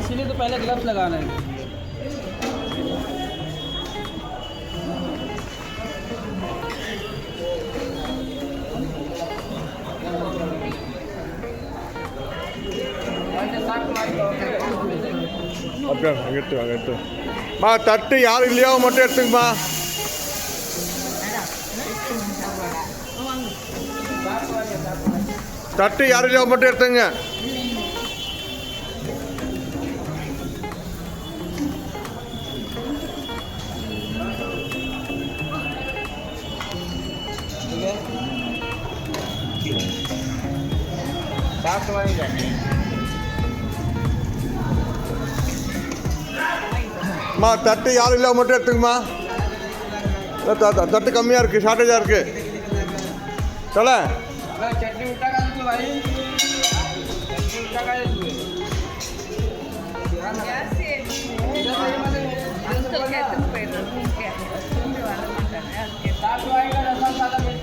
इसीलिए तो पहले ग्लव्स लगाना है। மா தட்டு யாரும் இல்லையோ மட்டும் எடுத்துங்கம்மா. தட்டு யாரும் இல்லையோ மட்டும் எடுத்துங்க. மா தட்டு யாரும் இல்லை மட்டும் எடுத்துங்கம்மா. தட்டு கம்மியாக இருக்குது, ஷார்ட்டேஜாக இருக்குது. சொல்ல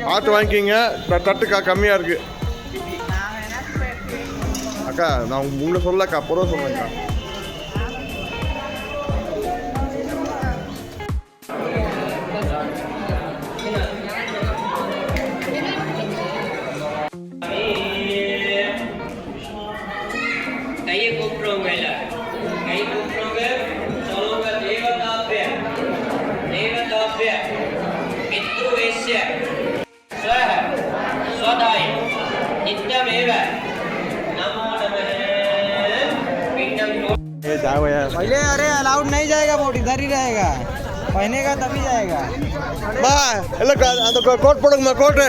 பார்த்து வாங்கிக்கிங்க. தட்டுக்கா கம்மியாக இருக்குது. அக்கா நான் உங்களை சொல்லக்கா, அப்புறம் சொல்லுங்கக்கா. கையை கூப்பிடுறவங்க இல்லை, கை கூப்பிடுறவங்க சொல்லுங்க. தேவதாபிய தேவதாபிய பித்ருவேஷ்ய ஸ்வஹ ஸ்வதாய் நித்யமேவ நமோ நமः पिंडम। पहले अरे अलाउड नहीं जाएगा, बोट इधर ही रहेगा, पहनेगा तभी जाएगा। அந்த கோட் போடுங்கம்மா. கோட்டு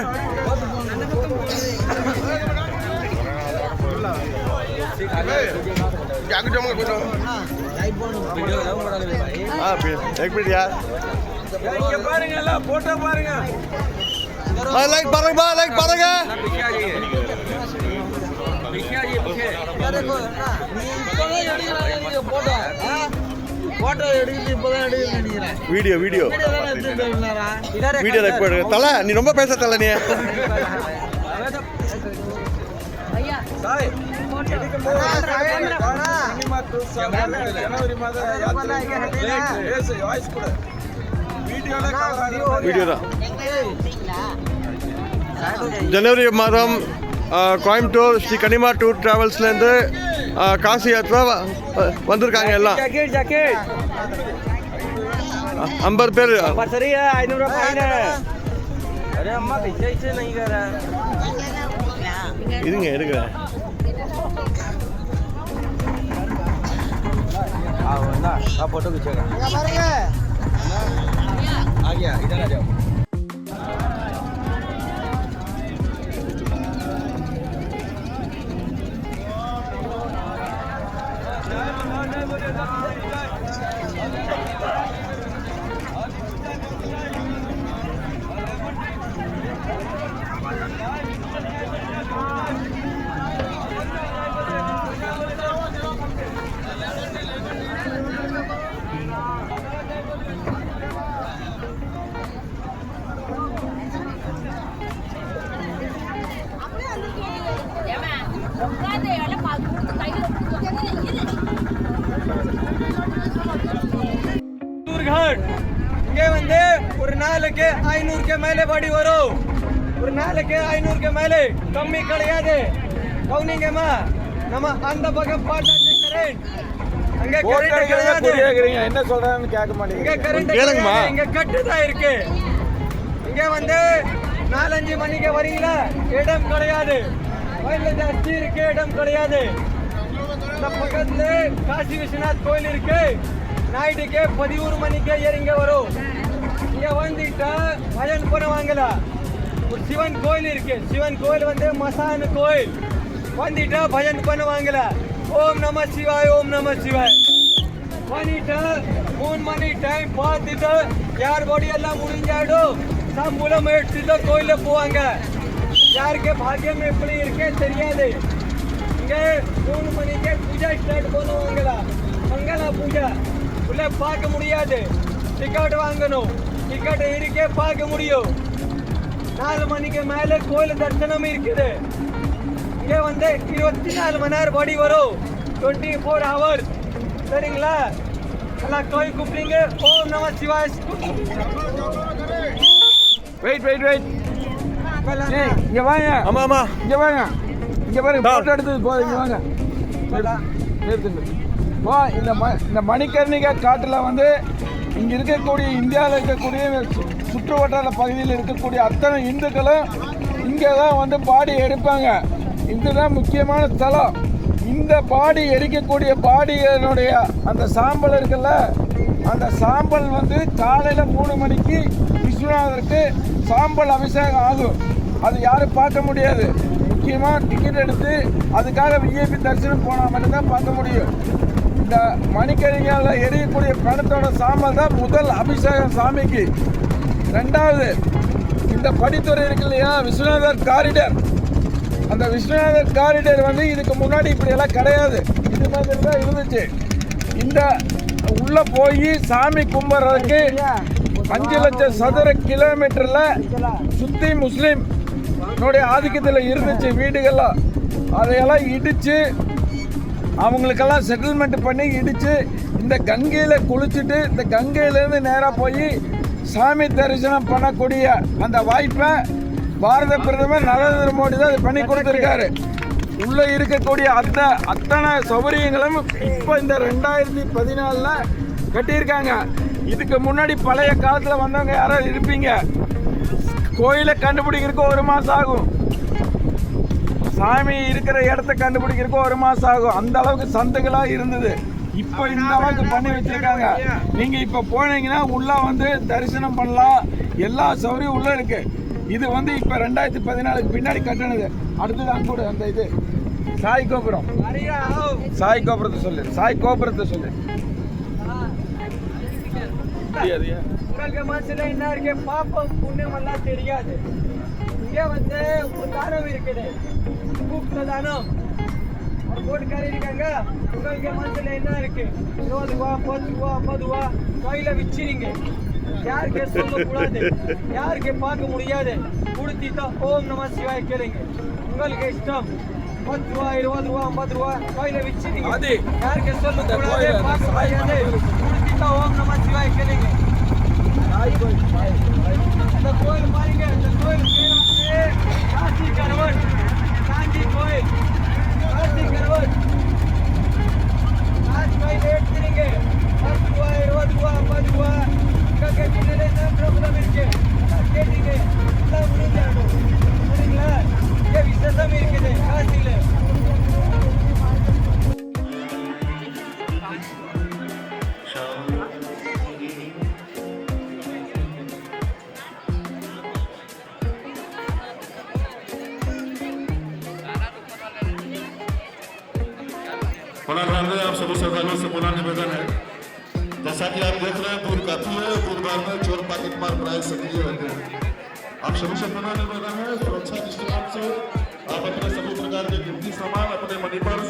பாருங்க போட்டோ பாருங்க. லைக் பாருங்க, லைக் பாருங்க. வீடியோ வீடியோ வீடியோ எப்போ எடுக்க தலை? நீ ரொம்ப பேச தலை நீ. வீடியோ தான். ஜனவரி மாதம் கோயம்புத்தூர் ஸ்ரீ கனிமா டூர் டிராவல்ஸ்லேருந்து காசி யாத்திரா வந்திருக்காங்க எல்லாம். 50 பேர். सही है, 500 रुपये है। अरे अम्मा कैसे नहीं कर रहा है। இருங்க எடுக்கிறேன். आप फोटो खींचेगा। आ गया, इधर आ जाओ। இங்கே வந்து ஒரு நாளைக்கு 500 के மேலே படி வரும். ஒரு நாளைக்கு 500 के மேலே கம்மி கிடையாது. கவுனிங்கம்மா நம்ம அந்த பக்கம் பாட்டா செக்கறேன். அங்க கரண்ட் கிடையாது. என்ன சொல்றான்னு கேட்க மாட்டீங்க. இங்க கரண்ட் கேளுங்கம்மா. இங்க கட்டு தான் இருக்கு. இங்க வந்து 4-5 மணிக்கு வரீங்களா, இடம் கிடையாது. வயல்ல ஜாஸ்தி இருக்கு, இடம் கிடையாது. இந்த பக்கத்துல காசி விஸ்வநாத் கோயில் இருக்கு. நைட்டுக்கு 11 மணிக்கு இறங்க வரும். இங்க வந்துட்டா பஜன் பண்ணுவாங்களா. ஒரு சிவன் கோயில் இருக்கு. சிவன் கோயில் வந்து மசான கோயில். வந்துட்டா பஜன் பண்ணுவாங்களா. ஓம் நம சிவாய், ஓம் நம சிவாய். வந்துட்டா 3 மணி டைம் பார்த்துட்டு யார் பாடி எல்லாம் முடிஞ்சாடும் சம்பளம் எடுத்துட்டு கோயில போவாங்க. யாருக்கு பாக்கியம் எப்படி இருக்கே தெரியாது. இங்க 3 மணிக்கு பூஜா ஸ்டார்ட் பண்ணுவாங்களா. மங்களா பூஜா உள்ள பார்க்க முடியாது. டிக்கெட் வாங்கணும். டிக்கெட் இருக்கே பார்க்க முடியும். 4 மணிக்கு மேலே கோயில் தரிசனம் இருக்குது. இங்கே வந்து 24 மணி நேரம் படி வரும். 24 hours சரிங்களா? எல்லாம் கோயில் கூப்பிடுங்க. ஓம் நம சிவாய. வெயிட் இங்க வாங்க. ஆமா ஆமா இங்க வாங்க. இங்க பாருங்க, போட்டோ எடுத்தது போதும். இங்க வாங்க. நிறுத்துங்க. வா, இந்த மணிகர்ணிகா காட்டுல வந்து இங்க இருக்கக்கூடிய இந்தியாவில் இருக்கக்கூடிய சுற்று வட்டார பகுதியில் இருக்கக்கூடிய அத்தனை இந்துக்களும் இங்கே தான் வந்து பாடி எடுப்பாங்க. இதுதான் முக்கியமான ஸ்தலம். இந்த பாடி எரிக்கக்கூடிய பாடியினுடைய அந்த சாம்பல் இருக்குல்ல, அந்த சாம்பல் வந்து காலையில் 3 மணிக்கு விஸ்வநாதருக்கு சாம்பல் அபிஷேகம் ஆகும். அது யாரும் பார்க்க முடியாது. முக்கியமாக டிக்கெட் எடுத்து அதுக்காக விஐபி தரிசனம் போனால் மட்டும்தான் பார்க்க முடியும். இந்த மணிக்கணிகாவில் எரியக்கூடிய பணத்தோட சாம்பல் தான் முதல் அபிஷேகம் சாமிக்கு. ரெண்டாவது, இந்த படித்துறை இருக்கு இல்லையா, விஸ்வநாதர் காரிடர். அந்த விஸ்வநாதர் காரிடர் வந்து இதுக்கு முன்னாடி இப்படியெல்லாம் கிடையாது. இது மாதிரி தான் இருந்துச்சு. இந்த உள்ள போய் சாமி கும்பிட்றதுக்கு 5 லட்சம் சதுர கிலோமீட்டர்ல சுத்தி முஸ்லீம் ஆதிக்கத்தில் இருந்துச்சு வீடுகள்லாம். அதையெல்லாம் இடிச்சு அவங்களுக்கெல்லாம் செட்டில்மெண்ட் பண்ணி இடிச்சு இந்த கங்கையில் குளிச்சுட்டு இந்த கங்கையிலேருந்து நேராக போய் சாமி தரிசனம் பண்ணக்கூடிய அந்த வாய்ப்பை பாரத பிரதமர் நரேந்திர மோடி தான் பண்ணி கொடுத்துருக்காரு. உள்ளே இருக்கக்கூடிய அத்தனை சௌகரியங்களும் இப்போ இந்த 2014 கட்டியிருக்காங்க. இதுக்கு முன்னாடி பழைய காலத்தில் வந்தவங்க யாராவது இருப்பீங்க. கோயிலை கண்டுபிடிக்கிறதுக்கு 1 மாதம் ஆகும். சாமி இருக்கிற இடத்த கண்டுபிடிக்கிறதுக்கு 1 மாதம் ஆகும். அந்த அளவுக்கு சந்துகளாக இருந்தது. இப்போ இந்த அளவுக்கு பண்ணி வச்சிருக்காங்க. நீங்க இப்போ போனீங்கன்னா உள்ள வந்து தரிசனம் பண்ணலாம். எல்லா சௌகரியம் உள்ள இருக்கு. இது வந்து இப்போ 2014 பின்னாடி கட்டினது. அடுத்தது அங்கூட அந்த இது சாய் கோபுரம். சாய் கோபுரத்தை சொல்லு. சாய் கோபுரத்தை சொல்லு. உங்களுக்கு மனசுல என்ன இருக்கு? பாப்பம் புண்ணியம் எல்லாம் தெரியாது. இங்க வந்து ஒரு தானம் இருக்குது, கூப்பிட்ட தானம். போட்டுக்காரி இருக்காங்க. உங்களுக்கு மனசுல என்ன இருக்கு? 20 ரூபா, 10 ரூபா, 50 ரூபா கையில வச்சிருங்க. யாருக்கு சொல்லக்கூடாது, யாருக்கு பார்க்க முடியாது. கொடுத்தா ஓம் நம சிவாய கேளுங்க. உங்களுக்கு இஷ்டம் 10 ரூபா, 20 ரூபா, 50 ரூபா கையில வச்சிருங்க. யாருக்கு சொல்லக்கூடாது, பார்க்க முடியாது. கொடுத்தா ஓம் நம சிவாய கேளுங்க. இந்த கோயில் பாருங்க. இந்த கோயில் பேர் வந்து காசி கருவன். காஞ்சி கோயில், காசி கருவன். காசி கோயில் எடுத்துறீங்க. 10 ரூபா, 20 ரூபா, 50 ரூபா கேட்டீங்களே. என்ன ப்ராப்ளம் இருக்கு கேட்டீங்க. எல்லாம் முடிஞ்சாடும். புரியுங்களா? இங்கே விசேஷம் இருக்குது காசியில். आप सभी श्रद्धालुओं से पुनः निवेदन है, जैसा कि आप देख रहे हैं दूध काफी है, दूध बार में चोर पाकिट मार प्राय सक्रिय रहते हैं। आप सभी से पुनः निवेदन है, सुरक्षा दृष्टिकोण से आप अपने सभी प्रकार के कीमती सामान अपने money purse,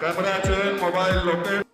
camera, chain, mobile, locket